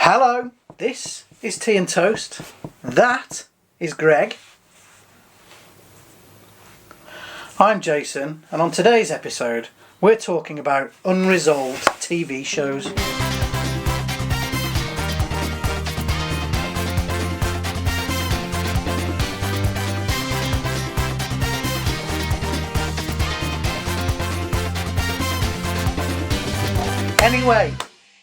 Hello, this is Tea and Toast. That is Greg. I'm Jason, and on today's episode, we're talking about unresolved TV shows. Anyway,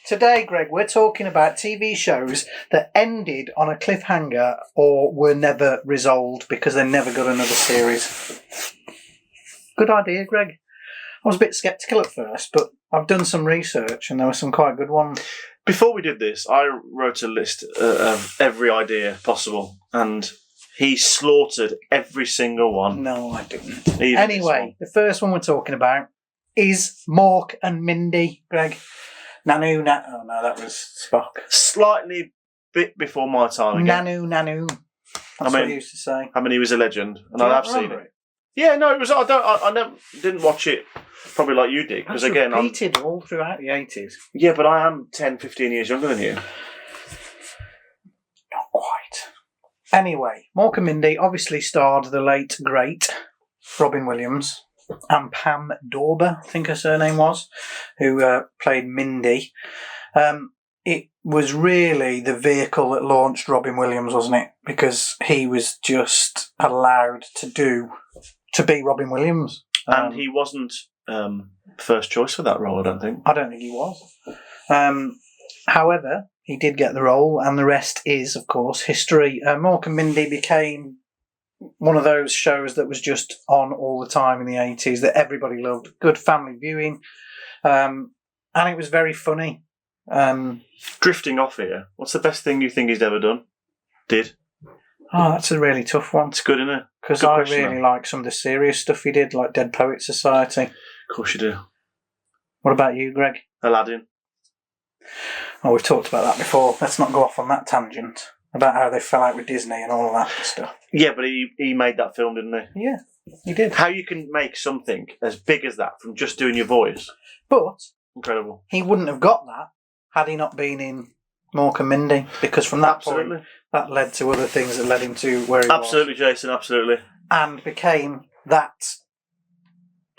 today, Greg, we're talking about TV shows that ended on a cliffhanger or were never resolved because they never got another series. Good idea, Greg. I was a bit sceptical at first, but I've done some research and there were some quite good ones. Before we did this, I wrote a list of every idea possible, and he slaughtered every single one. No, I didn't. Anyway, the first one we're talking about is Mork and Mindy, Greg. Oh no, that was Spock. Slightly bit before my time again. Nanu. That's what he used to say. I mean, he was a legend, and I have seen it. Yeah, no, it was. I never didn't watch it probably like you did, because again, repeated all throughout the 80s. Yeah, but I am 10, 15 years younger than you. Not quite. Anyway, Mork and Mindy obviously starred the late great Robin Williams and Pam Dawber, I think her surname was, who played Mindy. It was really the vehicle that launched Robin Williams, wasn't it? Because he was just allowed to be Robin Williams. And he wasn't first choice for that role, I don't think. I don't think he was. However, he did get the role, and the rest is, of course, history. Mork and Mindy became one of those shows that was just on all the time in the 80s that everybody loved. Good family viewing. And it was very funny. Drifting off here, what's the best thing you think he's ever done? Oh, that's a really tough one. It's good, isn't it? Because I really like some of the serious stuff he did, like Dead Poets Society. Of course you do. What about you, Greg? Aladdin. Oh, we've talked about that before. Let's not go off on that tangent about how they fell out with Disney and all of that stuff. Yeah, but he made that film, didn't he? Yeah, he did. How you can make something as big as that from just doing your voice. But incredible. He wouldn't have got that had he not been in Mork and Mindy, because from that point, that led to other things that led him to where he was. Absolutely, Jason, absolutely. And became that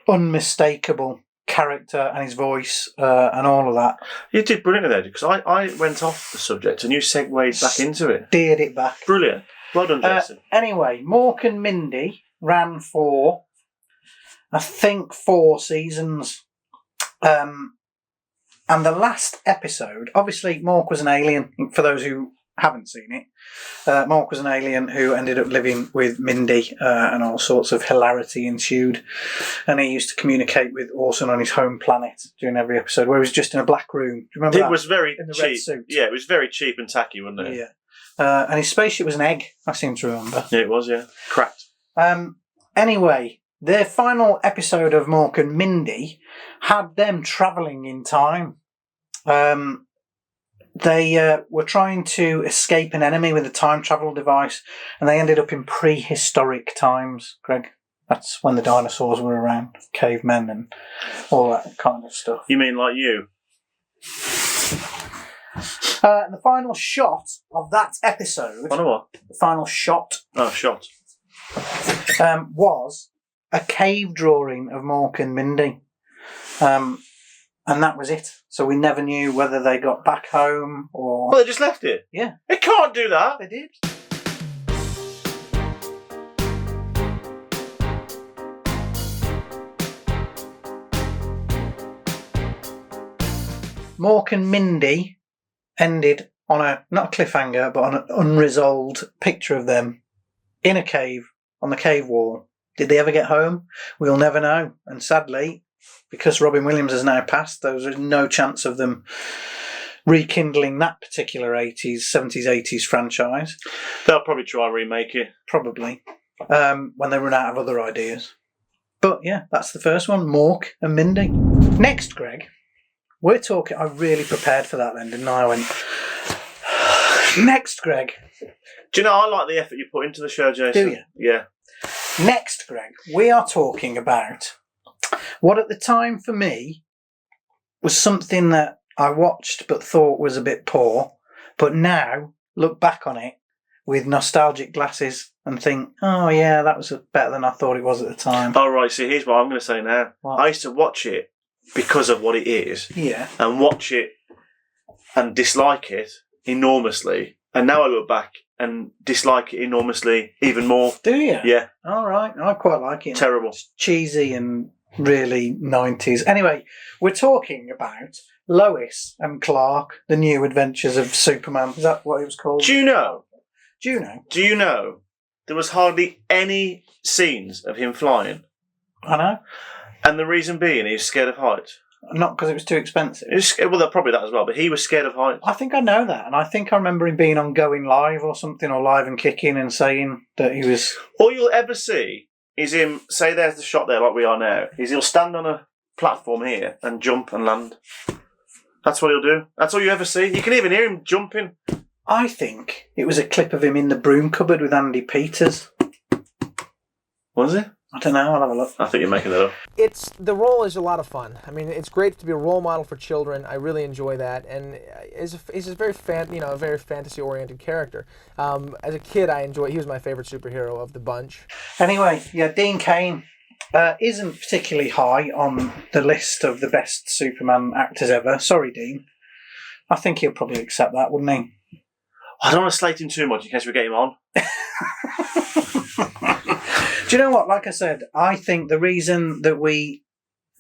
unmistakable character and his voice and all of that. You did brilliantly there, because I went off the subject and you segued back into it. Steered it back. Brilliant. Well done, Jason. Anyway, Mork and Mindy ran for, I think, 4 seasons. And the last episode, obviously Mork was an alien, for those who haven't seen it. Mork was an alien who ended up living with Mindy and all sorts of hilarity ensued. And he used to communicate with Orson on his home planet during every episode, where he was just in a black room. Do you remember that? It was very in the cheap. Red suit. Yeah, it was very cheap and tacky, wasn't it? Yeah. And his spaceship was an egg, I seem to remember. Yeah, it was, yeah. Cracked. Anyway, their final episode of Mork and Mindy had them travelling in time. They were trying to escape an enemy with a time travel device, and they ended up in prehistoric times, Greg. That's when the dinosaurs were around, cavemen and all that kind of stuff. You mean like you? The final shot of that episode... What? The final shot... Oh, shot. Was a cave drawing of Mork and Mindy. And that was it. So we never knew whether they got back home or... Well, they just left it? Yeah. They can't do that. They did. Mork and Mindy ended on not a cliffhanger, but on an unresolved picture of them in a cave, on the cave wall. Did they ever get home? We'll never know. And sadly, because Robin Williams has now passed, there's no chance of them rekindling that particular 70s, 80s franchise. They'll probably try and remake it. Probably. When they run out of other ideas. But yeah, that's the first one, Mork and Mindy. Next, Greg, we're talking... I really prepared for that then, didn't I? I went... Next, Greg. Do you know, I like the effort you put into the show, Jason. Do you? Yeah. Next, Greg, we are talking about what at the time for me was something that I watched but thought was a bit poor, but now look back on it with nostalgic glasses and think, oh yeah, that was better than I thought it was at the time. Oh, right, see, here's what I'm going to say now. What? I used to watch it because of what it is. Yeah. And watch it and dislike it enormously. And now I look back and dislike it enormously even more. Do you? Yeah. All right. I quite like it. Terrible. It's cheesy and really 90s. Anyway, we're talking about Lois and Clark, The New Adventures of Superman. Is that what it was called? Do you know there was hardly any scenes of him flying? I know. And the reason being, he was scared of heights. Not because it was too expensive. Well, probably that as well, but he was scared of heights. I think I know that, and I think I remember him being on Going Live or something, or Live and Kicking, and saying that he was... All you'll ever see is him, say there's the shot there like we are now, is he'll stand on a platform here and jump and land. That's what he'll do. That's all you ever see. You can even hear him jumping. I think it was a clip of him in the broom cupboard with Andy Peters. Was it? I don't know, I'll have a look. I think you're making that up. The role is a lot of fun. I mean, it's great to be a role model for children. I really enjoy that, and he's a very fantasy-oriented character. As a kid, he was my favorite superhero of the bunch. Anyway, yeah, Dean Cain isn't particularly high on the list of the best Superman actors ever. Sorry, Dean. I think he'll probably accept that, wouldn't he? I don't want to slate him too much in case we get him on. Do you know what? Like I said, I think the reason that we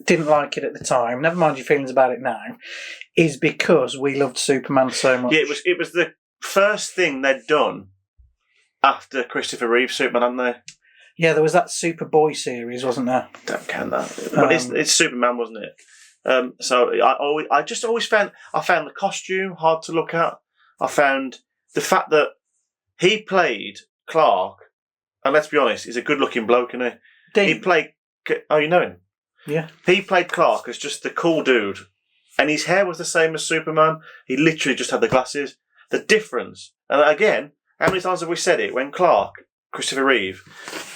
didn't like it at the time, never mind your feelings about it now, is because we loved Superman so much. Yeah, it was the first thing they'd done after Christopher Reeve's Superman, hadn't they? Yeah, there was that Superboy series, wasn't there? Don't count that. But it's Superman, wasn't it? So I just always found the costume hard to look at. I found the fact that he played Clark, and let's be honest, he's a good-looking bloke, isn't he? Dean. He played... Oh, you know him? Yeah. He played Clark as just the cool dude, and his hair was the same as Superman. He literally just had the glasses. The difference, and again, how many times have we said it? When Clark, Christopher Reeve,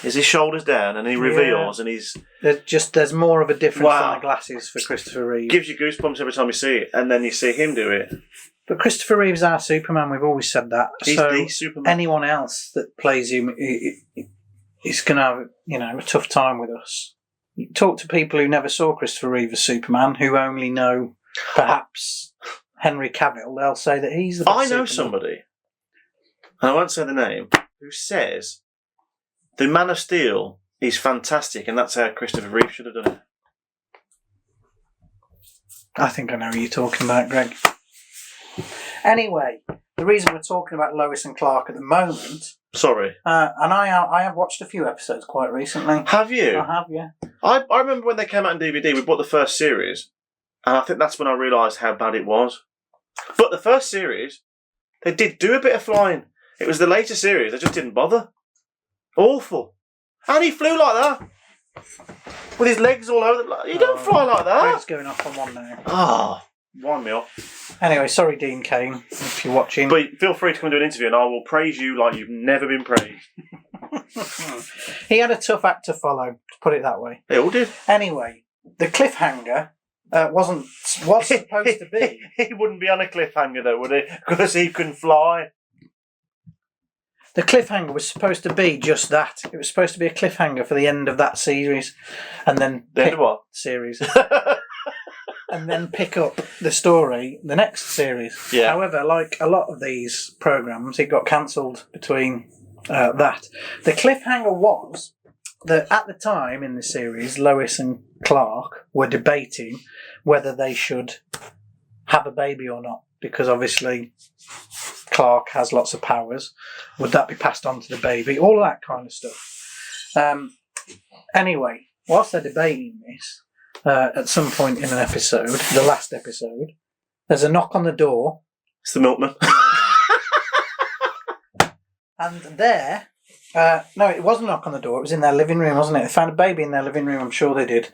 is his shoulders down and he reveals, and he's... There's more of a difference than the glasses for Christopher Reeve. Gives you goosebumps every time you see it, and then you see him do it. But Christopher Reeve's our Superman, we've always said that. He's so the Superman. Anyone else that plays him is going to have a tough time with us. You talk to people who never saw Christopher Reeve as Superman, who only know perhaps Henry Cavill, they'll say that he's the best I know Superman. somebody, and I won't say the name, who says the Man of Steel is fantastic, and that's how Christopher Reeve should have done it. I think I know who you're talking about, Greg. Anyway, the reason we're talking about Lois and Clark at the moment... Sorry. And I have watched a few episodes quite recently. Have you? I have, yeah. I remember when they came out on DVD, we bought the first series, and I think that's when I realised how bad it was. But the first series, they did do a bit of flying. It was the later series, they just didn't bother. Awful. And he flew like that. With his legs all over the place. You don't fly like that. Greg's going off on one now. Ah, wind me off. Anyway, sorry, Dean Cain, if you're watching. But feel free to come and do an interview, and I will praise you like you've never been praised. He had a tough act to follow, to put it that way. They all did. Anyway, the cliffhanger was supposed to be... He wouldn't be on a cliffhanger, though, would he? Because he can fly. The cliffhanger was supposed to be just that. It was supposed to be a cliffhanger for the end of that series. And then... The end of what? Series. And then pick up the story the next series. Yeah. However, like a lot of these programmes, it got cancelled between that. The cliffhanger was that at the time in the series, Lois and Clark were debating whether they should have a baby or not, because obviously Clark has lots of powers. Would that be passed on to the baby? All of that kind of stuff. Anyway, whilst they're debating this, at some point in an episode, the last episode, there's a knock on the door. It's the milkman. And there, no, it wasn't a knock on the door, it was in their living room, wasn't it? They found a baby in their living room, I'm sure they did.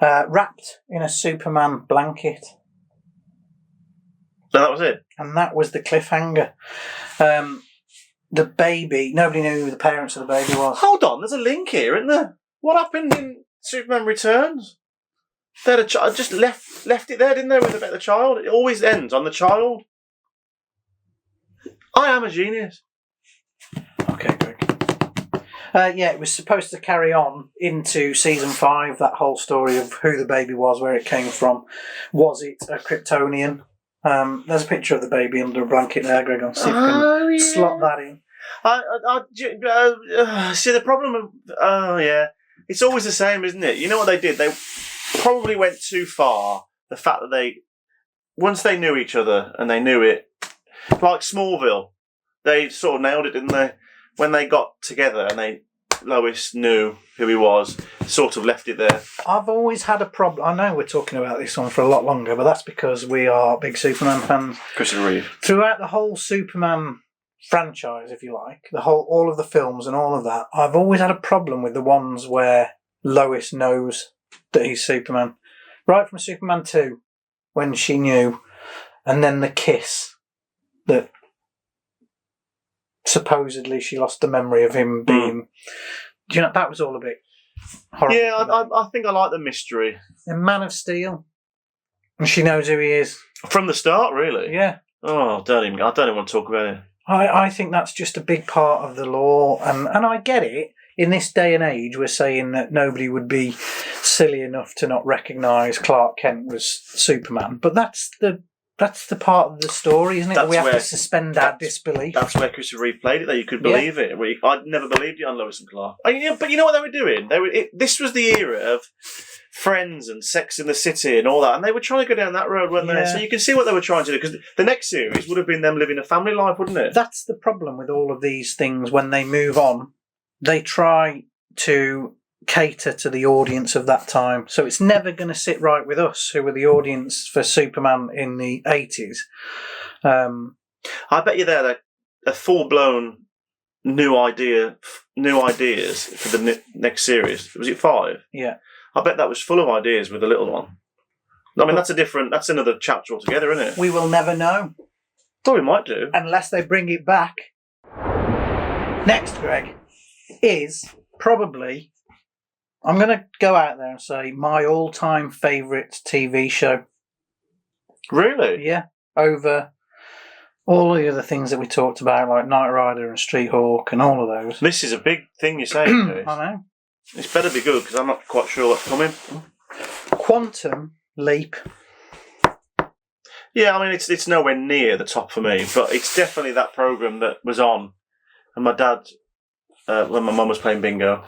Wrapped in a Superman blanket. So that was it? And that was the cliffhanger. The baby, nobody knew who the parents of the baby was. Hold on, there's a link here, isn't there? What happened in Superman Returns? They had a child, just left it there, didn't they, with the child? It always ends on the child. I am a genius. Okay, Greg. Yeah, it was supposed to carry on into season 5, that whole story of who the baby was, where it came from. Was it a Kryptonian? There's a picture of the baby under a blanket there, Greg. I'll see if I can slot that in. See, the problem it's always the same, isn't it? You know what they did? They probably went too far. The fact that once they knew each other and they knew it, like Smallville, they sort of nailed it, didn't they? When they got together and Lois knew who he was, sort of left it there. I've always had a problem. I know we're talking about this one for a lot longer, but that's because we are big Superman fans. Christopher Reeve. Throughout the whole Superman franchise, if you like, all of the films and all of that, I've always had a problem with the ones where Lois knows that he's Superman. Right from Superman 2, when she knew, and then the kiss that supposedly she lost the memory of him being. Do you know, that was all a bit horrible. Yeah, I think I like the mystery. A Man of Steel, and she knows who he is from the start. Really? Yeah. Oh, I don't even want to talk about it. I think that's just a big part of the law, and I get it. In this day and age, we're saying that nobody would be silly enough to not recognise Clark Kent was Superman, but that's the part of the story, isn't it? We have to suspend our disbelief. That's where Christopher Reeve played it. That you could believe it. I'd never believed it on Lois and Clark. But you know what they were doing? This was the era of Friends and Sex in the City and all that, and they were trying to go down that road, weren't they? So you can see what they were trying to do, because the next series would have been them living a family life, wouldn't it? That's the problem with all of these things. When they move on, they try to cater to the audience of that time. So it's never going to sit right with us, who were the audience for Superman in the 80s. I bet you they're a full-blown new ideas for the next series. Was it 5? Yeah. I bet that was full of ideas with the little one. I mean, that's another chapter altogether, isn't it? We will never know. Thought we might do. Unless they bring it back. Next, Greg, is probably, I'm going to go out there and say, my all-time favourite TV show. Really? Yeah. Over all the other things that we talked about, like Knight Rider and Street Hawk and all of those. This is a big thing you're saying, Chris. I know. It's better be good, because I'm not quite sure what's coming. Quantum Leap. Yeah, I mean, it's nowhere near the top for me, but it's definitely that programme that was on. And my dad, when my mum was playing bingo,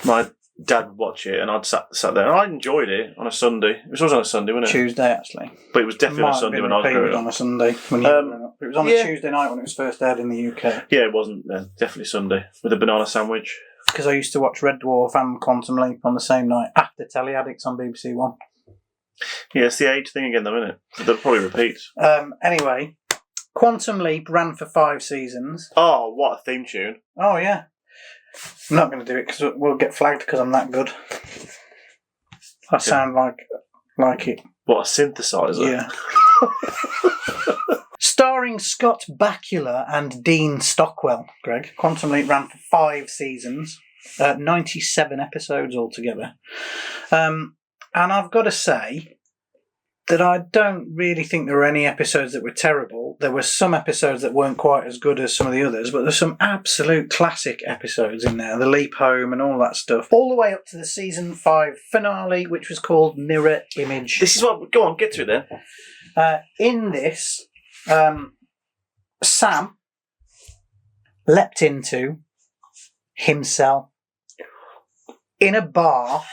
my dad would watch it, and I'd sat there, and I enjoyed it on a Sunday. It was always on a Sunday, wasn't it? Tuesday, actually. But it was definitely on a Sunday when I was growing up. On a Sunday when you were growing up. It was on a Tuesday night when it was first aired in the UK. Yeah, it wasn't then. Definitely Sunday with a banana sandwich. Because I used to watch Red Dwarf and Quantum Leap on the same night after Telly Addicts on BBC One. Yeah, it's the age thing again, though, isn't it? They'll probably repeat. Anyway, Quantum Leap ran for 5 seasons. Oh, what a theme tune. Oh, yeah. I'm not going to do it because we'll get flagged because I'm that good. I sound like it. What, a synthesizer? Yeah. Starring Scott Bakula and Dean Stockwell, Greg. Quantum Leap ran for 5 seasons, 97 episodes altogether. And I've got to say that I don't really think there were any episodes that were terrible. There were some episodes that weren't quite as good as some of the others, but there's some absolute classic episodes in there. The Leap Home and all that stuff. All the way up to the season 5 finale, which was called Mirror Image. This is what... Go on, get to it then. In this... Sam leapt into himself in a bar,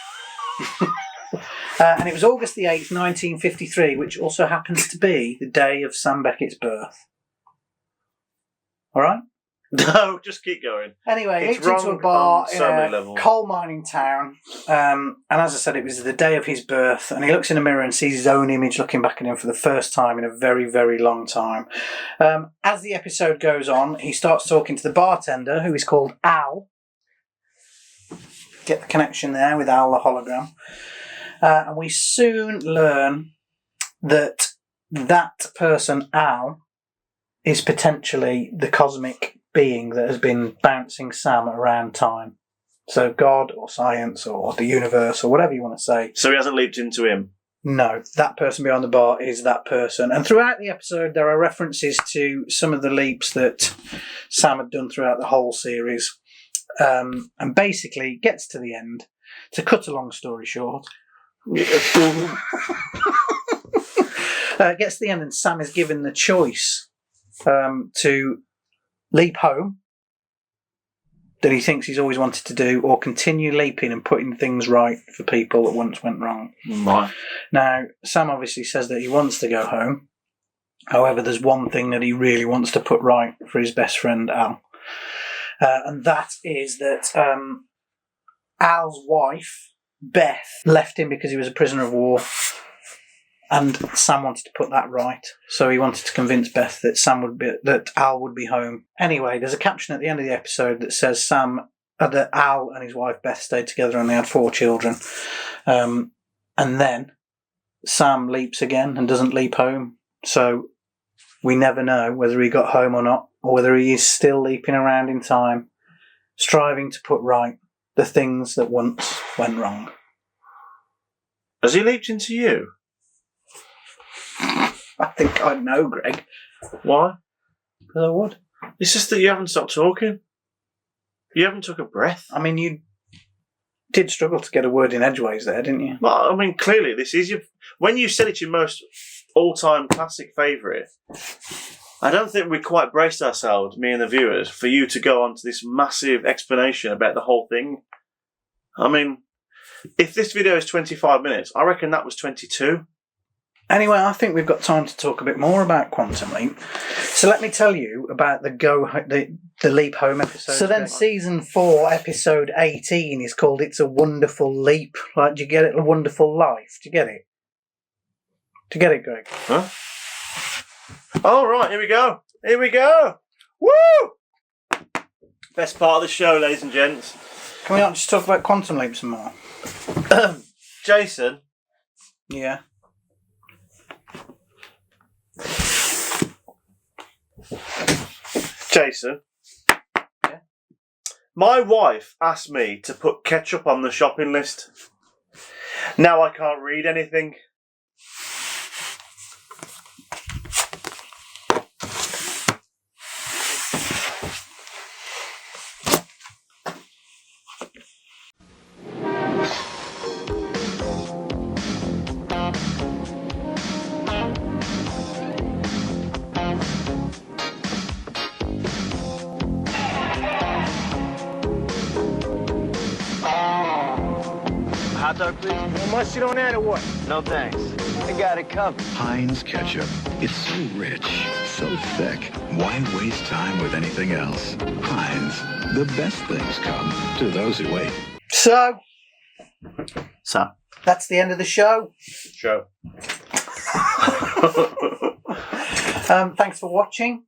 and it was August the 8th, 1953, which also happens to be the day of Sam Beckett's birth. All right? No, just keep going. Anyway, it's leaped into a bar in a levels. coal mining town, and as I said, it was the day of his birth, and he looks in a mirror and sees his own image looking back at him for the first time in a very, very long time. As the episode goes on, he starts talking to the bartender, who is called Al. Get the connection there with Al, the hologram. And we soon learn that person, Al, is potentially the cosmic being that has been bouncing Sam around time. So God or science or the universe or whatever you want to say. So he hasn't leaped into him? No, that person behind the bar is that person. And throughout the episode, there are references to some of the leaps that Sam had done throughout the whole series. And basically, gets to the end. To cut a long story short, gets to the end, and Sam is given the choice to leap home, that he thinks he's always wanted to do, or continue leaping and putting things right for people that once went wrong. Right. Now, Sam obviously says that he wants to go home. However, there's one thing that he really wants to put right for his best friend, Al. And that is that Al's wife, Beth, left him because he was a prisoner of war. And Sam wanted to put that right. So he wanted to convince Beth that Al would be home. Anyway, there's a caption at the end of the episode that says that Al and his wife Beth stayed together and they had 4 children. And then Sam leaps again and doesn't leap home. So we never know whether he got home or not, or whether he is still leaping around in time, striving to put right the things that once went wrong. Has he leaped into you? I think I'd know, Greg. Why? Because I would. It's just that you haven't stopped talking. You haven't took a breath. I mean, you did struggle to get a word in edgeways there, didn't you? Well, I mean, clearly this is your... When you said it's your most all-time classic favourite, I don't think we quite braced ourselves, me and the viewers, for you to go on to this massive explanation about the whole thing. I mean, if this video is 25 minutes, I reckon that was 22. Anyway, I think we've got time to talk a bit more about Quantum Leap. So let me tell you about the Leap Home episode. So then Season 4, Episode 18 is called It's a Wonderful Leap. Like, do you get it? A Wonderful Life. Do you get it? Do you get it, Greg? Huh? All right, here we go. Here we go. Woo! Best part of the show, ladies and gents. Can we not just talk about Quantum Leap some more? Jason. Yeah. Jason. Yeah. My wife asked me to put ketchup on the shopping list. Now I can't read anything. Hot dog, please. One mustard on that or what? No thanks. I got it covered. Heinz ketchup. It's so rich, so thick. Why waste time with anything else? Heinz, the best things come to those who wait. So, So. that's the end of the show. Show. Thanks for watching.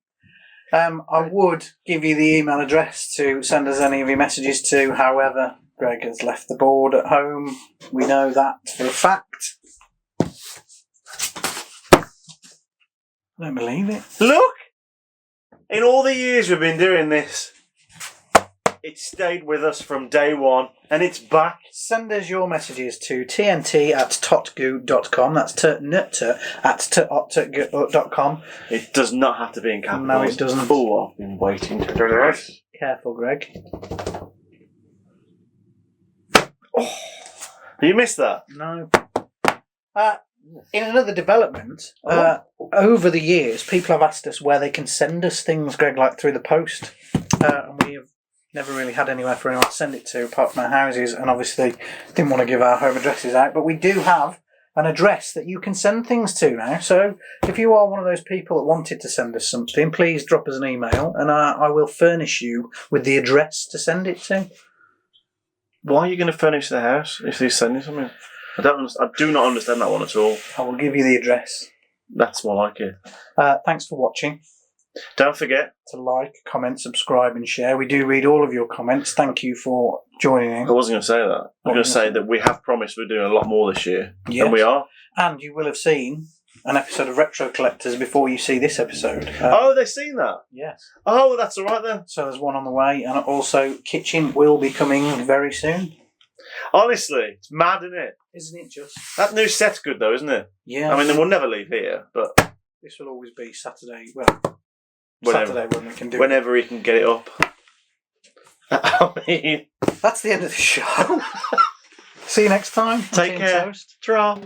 I would give you the email address to send us any of your messages to. However, Greg has left the board at home. We know that for a fact. I don't believe it. Look! In all the years we've been doing this, it stayed with us from day one, and it's back. Send us your messages to tnt@totgoo.com. That's tnt@totgoo.com. It does not have to be in capitals. No, it doesn't. Oh, I've been waiting to do this. Careful, Greg. Oh, you missed that? No. In another development, over the years, people have asked us where they can send us things, Greg, like through the post. And we have never really had anywhere for anyone to send it to apart from our houses, and obviously didn't want to give our home addresses out. But we do have an address that you can send things to now. So if you are one of those people that wanted to send us something, please drop us an email and I will furnish you with the address to send it to. Why are you going to furnish the house if they're sending something? I do not understand that one at all. I will give you the address. That's more like it. Thanks for watching. Don't forget to like, comment, subscribe and share. We do read all of your comments. Thank you for joining in. I wasn't going to say that. I was going to say that we have promised we're doing a lot more this year. Yes. And we are. And you will have seen an episode of Retro Collectors before you see this episode. Oh, they've seen that? Yes. Oh, that's all right then. So there's one on the way, and also Kitchen will be coming very soon. Honestly, it's mad, isn't it? Isn't it just? That new set's good though, isn't it? Yeah. I mean, we'll never leave here, but This will always be Saturday. Well, Saturday when we can do it. whenever he can get it up. I mean, That's the end of the show. See you next time. take care. Toast. Ta-ra.